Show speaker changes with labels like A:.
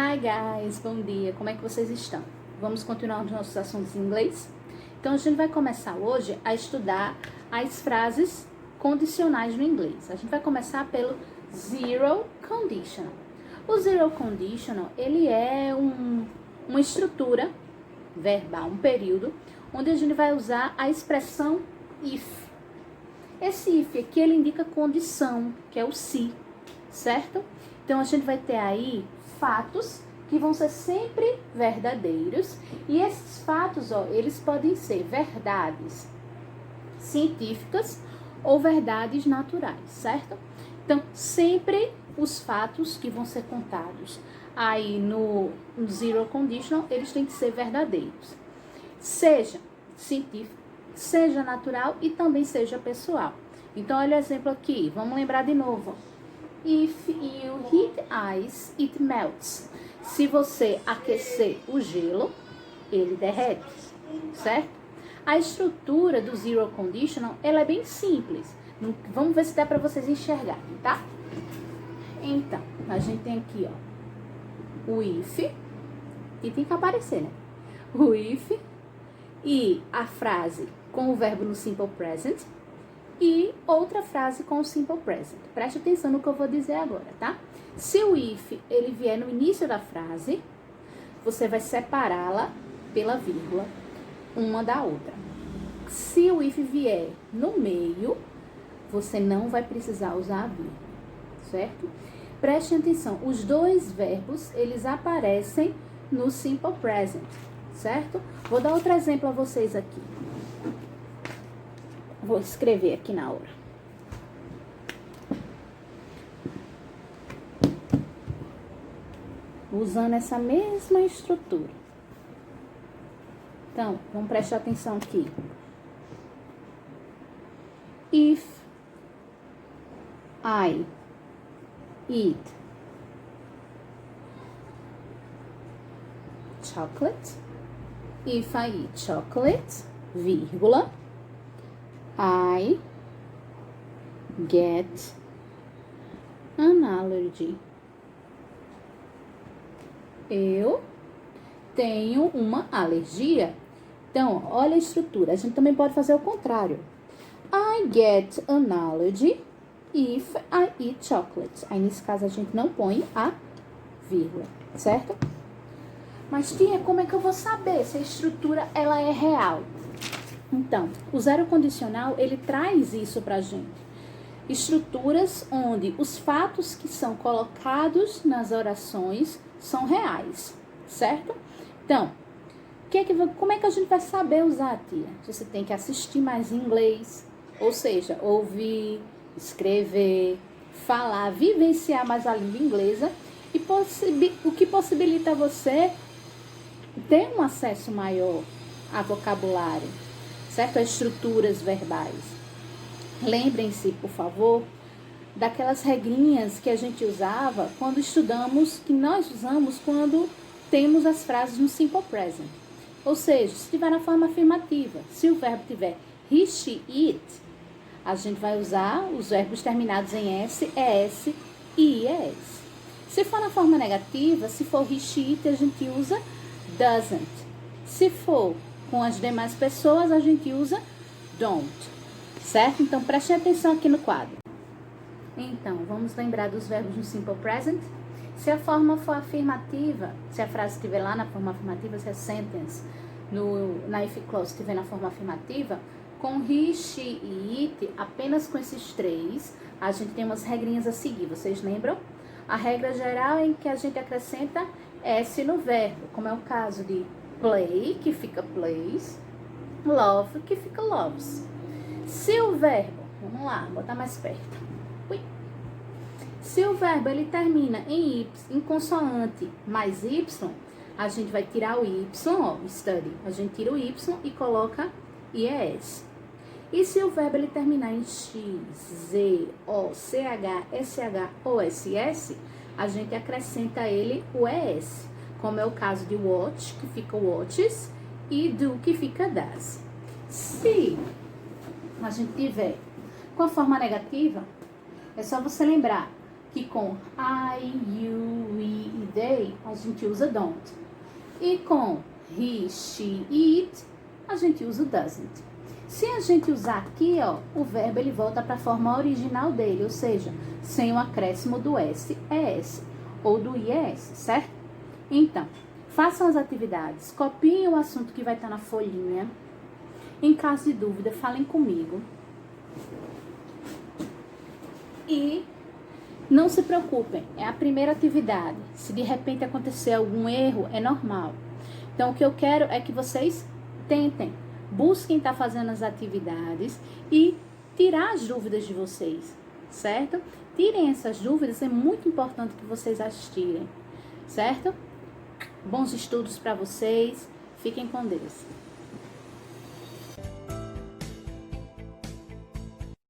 A: Hi guys, bom dia, como é que vocês estão? Vamos continuar os nossos assuntos em inglês? Então a gente vai começar hoje a estudar as frases condicionais no inglês. A gente vai começar pelo zero conditional. O zero conditional, ele é uma estrutura verbal, um período, onde a gente vai usar a expressão if. Esse if aqui, ele indica condição, que é o se, certo? Então, a gente vai ter aí fatos que vão ser sempre verdadeiros. E esses fatos, ó, eles podem ser verdades científicas ou verdades naturais, certo? Então, sempre os fatos que vão ser contados aí no zero conditional, eles têm que ser verdadeiros. Seja científico, seja natural e também seja pessoal. Então, olha o exemplo aqui. Vamos lembrar de novo. If you heat ice, it melts. Se você aquecer o gelo, ele derrete, certo? A estrutura do zero conditional, ela é bem simples. Vamos ver se dá para vocês enxergarem, tá? Então, a gente tem aqui, ó, o if, e tem que aparecer, né? O if e a frase com o verbo no simple present e outra frase com o simple present. Preste atenção no que eu vou dizer agora, tá? Se o if ele vier no início da frase, você vai separá-la pela vírgula uma da outra. Se o if vier no meio, você não vai precisar usar a vírgula, certo? Preste atenção, os dois verbos, eles aparecem no simple present, certo? Vou dar outro exemplo a vocês aqui. Vou escrever aqui na hora. Usando essa mesma estrutura. Então, vamos prestar atenção aqui. If I eat chocolate, if I eat chocolate, vírgula, I get an allergy. Eu tenho uma alergia. Então, olha a estrutura. A gente também pode fazer o contrário. I get an allergy if I eat chocolate. Aí, nesse caso, a gente não põe a vírgula, certo? Mas, tia, como é que eu vou saber se a estrutura ela é real? Então, o zero condicional, ele traz isso pra gente. Estruturas onde os fatos que são colocados nas orações são reais, certo? Então, como é que a gente vai saber usar, tia? Você tem que assistir mais em inglês, ou seja, ouvir, escrever, falar, vivenciar mais a língua inglesa, e o que possibilita você ter um acesso maior a vocabulário, certo? A estruturas verbais. Lembrem-se, por favor, daquelas regrinhas que a gente usava quando estudamos, que nós usamos quando temos as frases no simple present. Ou seja, se tiver na forma afirmativa, se o verbo tiver he, she, it, a gente vai usar os verbos terminados em S, ES e IES. Se for na forma negativa, se for he, she, it, a gente usa doesn't. Se for com as demais pessoas, a gente usa don't, certo? Então, preste atenção aqui no quadro. Então, vamos lembrar dos verbos no simple present. Se a forma for afirmativa, se a frase estiver lá na forma afirmativa, se a sentence na if clause estiver na forma afirmativa, com he, she e it, apenas com esses três, a gente tem umas regrinhas a seguir. Vocês lembram? A regra geral é em que a gente acrescenta S no verbo, como é o caso de play, que fica plays, love, que fica loves. Se o verbo, vamos lá, botar mais perto. Ui. Se o verbo ele termina em consoante mais y, a gente vai tirar o y, ó, study. A gente tira o y e coloca IES. E se o verbo ele terminar em x, z, o, ch, sh ou ss, a gente acrescenta ele o es, como é o caso de watch, que fica watches, e do, que fica does. Se a gente tiver com a forma negativa, é só você lembrar que com I, you, we e they a gente usa don't. E com he, she e it a gente usa o doesn't. Se a gente usar aqui, ó, o verbo ele volta para a forma original dele, ou seja, sem o acréscimo do S, ES ou do IES, certo? Então, façam as atividades, copiem o assunto que vai estar na folhinha. Em caso de dúvida, falem comigo. E não se preocupem, é a primeira atividade. Se de repente acontecer algum erro, é normal. Então, o que eu quero é que vocês tentem, busquem estar fazendo as atividades e tirar as dúvidas de vocês, certo? Tirem essas dúvidas, é muito importante que vocês as tirem, certo? Bons estudos para vocês, fiquem com Deus.